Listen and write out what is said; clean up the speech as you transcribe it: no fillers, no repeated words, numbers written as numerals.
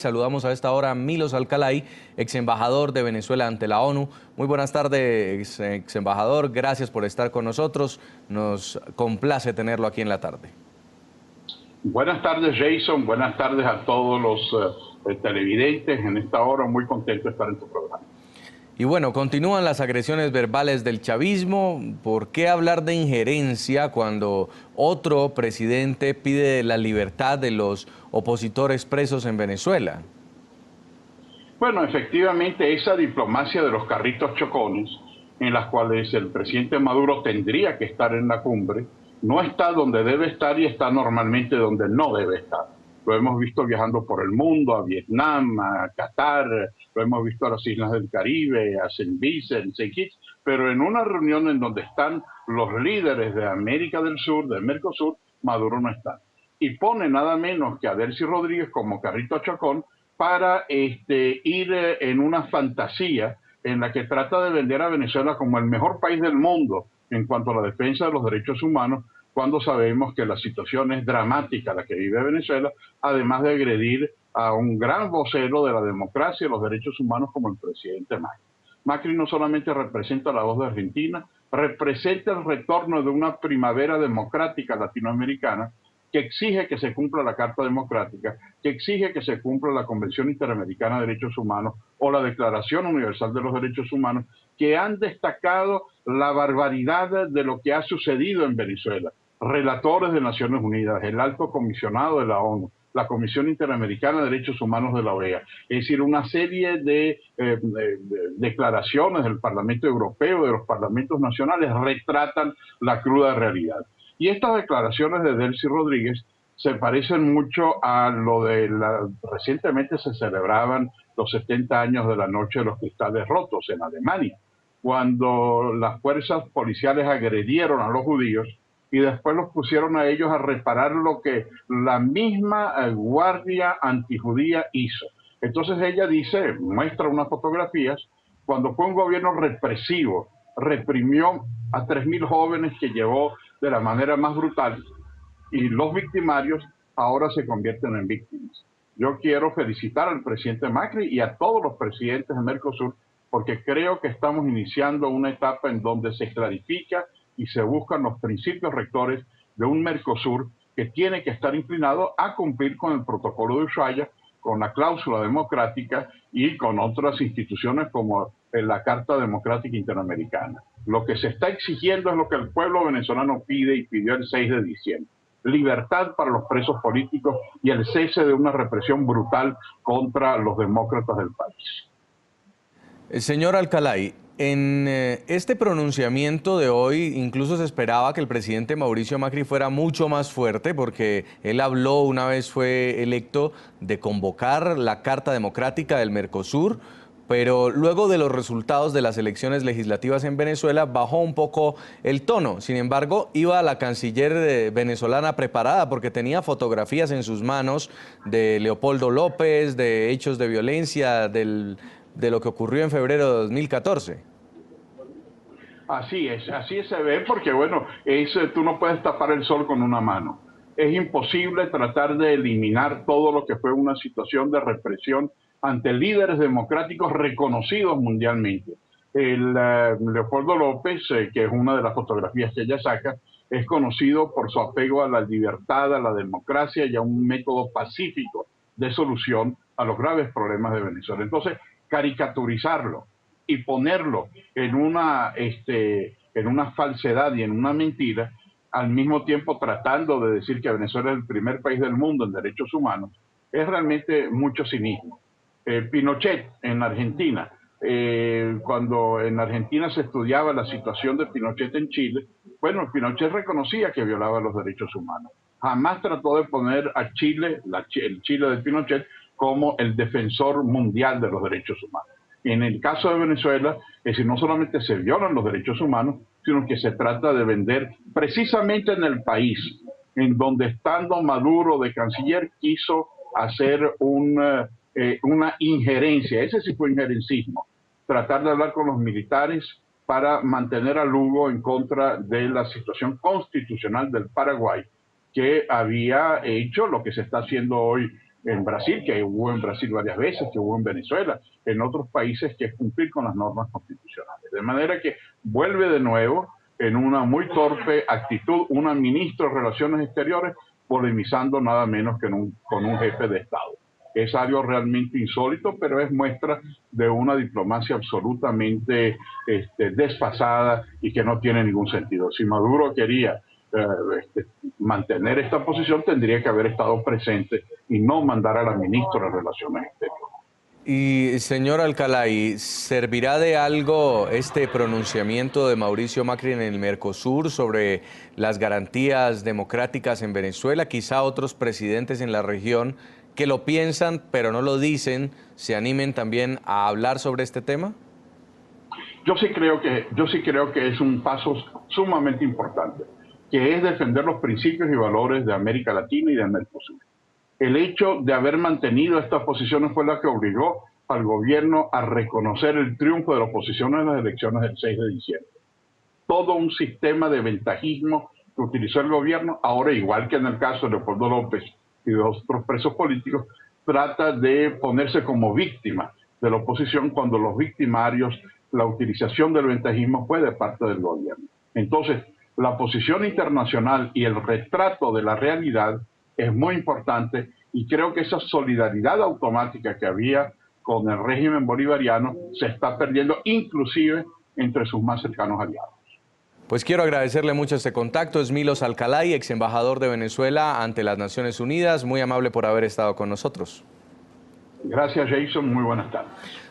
Saludamos a esta hora a Milos Alcalay, ex embajador de Venezuela ante la ONU. Muy buenas tardes, ex embajador. Gracias por estar con nosotros. Nos complace tenerlo aquí en la tarde. Buenas tardes, Jason. Buenas tardes a todos los televidentes. En esta hora muy contento de estar en tu programa. Y bueno, continúan las agresiones verbales del chavismo. ¿Por qué hablar de injerencia cuando otro presidente pide la libertad de los opositores presos en Venezuela? Bueno, efectivamente, esa diplomacia de los carritos chocones, en las cuales el presidente Maduro tendría que estar en la cumbre, no está donde debe estar y está normalmente donde no debe estar. Lo hemos visto viajando por el mundo, a Vietnam, a Qatar, lo hemos visto a las Islas del Caribe, a Saint Vincent, Saint Kitts, pero en una reunión en donde están los líderes de América del Sur, de Mercosur, Maduro no está. Y pone nada menos que a Delcy Rodríguez como carrito chocón para ir en una fantasía en la que trata de vender a Venezuela como el mejor país del mundo en cuanto a la defensa de los derechos humanos, cuando sabemos que la situación es dramática la que vive Venezuela, además de agredir a un gran vocero de la democracia y los derechos humanos como el presidente Macri. Macri no solamente representa la voz de Argentina, representa el retorno de una primavera democrática latinoamericana que exige que se cumpla la Carta Democrática, que exige que se cumpla la Convención Interamericana de Derechos Humanos o la Declaración Universal de los Derechos Humanos, que han destacado la barbaridad de lo que ha sucedido en Venezuela. Relatores de Naciones Unidas, el Alto Comisionado de la ONU, la Comisión Interamericana de Derechos Humanos de la OEA, es decir, una serie de declaraciones del Parlamento Europeo, de los parlamentos nacionales, retratan la cruda realidad. Y estas declaraciones de Delcy Rodríguez se parecen mucho a lo de recientemente se celebraban los 70 años de la Noche de los Cristales Rotos en Alemania, cuando las fuerzas policiales agredieron a los judíos y después los pusieron a ellos a reparar lo que la misma guardia antijudía hizo. Entonces ella dice, muestra unas fotografías, cuando fue un gobierno represivo, reprimió a 3.000 jóvenes que llevó de la manera más brutal y los victimarios ahora se convierten en víctimas. Yo quiero felicitar al presidente Macri y a todos los presidentes de Mercosur porque creo que estamos iniciando una etapa en donde se clarifica y se buscan los principios rectores de un Mercosur que tiene que estar inclinado a cumplir con el protocolo de Ushuaia, con la cláusula democrática y con otras instituciones como la Carta Democrática Interamericana. Lo que se está exigiendo es lo que el pueblo venezolano pide y pidió el 6 de diciembre. Libertad para los presos políticos y el cese de una represión brutal contra los demócratas del país. Señor Alcalay, en este pronunciamiento de hoy incluso se esperaba que el presidente Mauricio Macri fuera mucho más fuerte porque él habló una vez fue electo de convocar la Carta Democrática del Mercosur, pero luego de los resultados de las elecciones legislativas en Venezuela bajó un poco el tono. Sin embargo, iba la canciller venezolana preparada porque tenía fotografías en sus manos de Leopoldo López, de hechos de violencia, de lo que ocurrió en febrero de 2014. Así se ve porque, bueno, tú no puedes tapar el sol con una mano. Es imposible tratar de eliminar todo lo que fue una situación de represión ante líderes democráticos reconocidos mundialmente. Leopoldo López, que es una de las fotografías que ella saca, es conocido por su apego a la libertad, a la democracia y a un método pacífico de solución a los graves problemas de Venezuela. Entonces, caricaturizarlo y ponerlo en una falsedad y en una mentira, al mismo tiempo tratando de decir que Venezuela es el primer país del mundo en derechos humanos, es realmente mucho cinismo. Pinochet en Argentina, cuando en Argentina se estudiaba la situación de Pinochet en Chile, bueno, Pinochet reconocía que violaba los derechos humanos. Jamás trató de poner a Chile, el Chile de Pinochet, como el defensor mundial de los derechos humanos. En el caso de Venezuela, es decir, no solamente se violan los derechos humanos, sino que se trata de vender precisamente en el país, en donde estando Maduro de canciller quiso hacer una injerencia, ese sí fue injerencismo, tratar de hablar con los militares para mantener a Lugo en contra de la situación constitucional del Paraguay, que había hecho lo que se está haciendo hoy en Brasil, que hubo en Brasil varias veces, que hubo en Venezuela, en otros países, que es cumplir con las normas constitucionales. De manera que vuelve de nuevo en una muy torpe actitud una ministra de Relaciones Exteriores polemizando nada menos que con un jefe de Estado. Es algo realmente insólito, pero es muestra de una diplomacia absolutamente desfasada y que no tiene ningún sentido. Si Maduro quería mantener esta posición, tendría que haber estado presente y no mandar a la ministra de Relaciones Exteriores. Y señor Alcalay, ¿servirá de algo este pronunciamiento de Mauricio Macri en el Mercosur sobre las garantías democráticas en Venezuela? Quizá otros presidentes en la región que lo piensan pero no lo dicen, ¿se animen también a hablar sobre este tema? Yo sí creo que es un paso sumamente importante, que es defender los principios y valores de América Latina y de Mercosur. El hecho de haber mantenido estas posiciones fue la que obligó al gobierno a reconocer el triunfo de la oposición en las elecciones del 6 de diciembre. Todo un sistema de ventajismo que utilizó el gobierno, ahora igual que en el caso de Leopoldo López y de otros presos políticos, trata de ponerse como víctima de la oposición cuando los victimarios, la utilización del ventajismo fue de parte del gobierno. Entonces, la posición internacional y el retrato de la realidad es muy importante y creo que esa solidaridad automática que había con el régimen bolivariano se está perdiendo inclusive entre sus más cercanos aliados. Pues quiero agradecerle mucho este contacto. Es Milos Alcalay, ex embajador de Venezuela ante las Naciones Unidas. Muy amable por haber estado con nosotros. Gracias, Jason. Muy buenas tardes.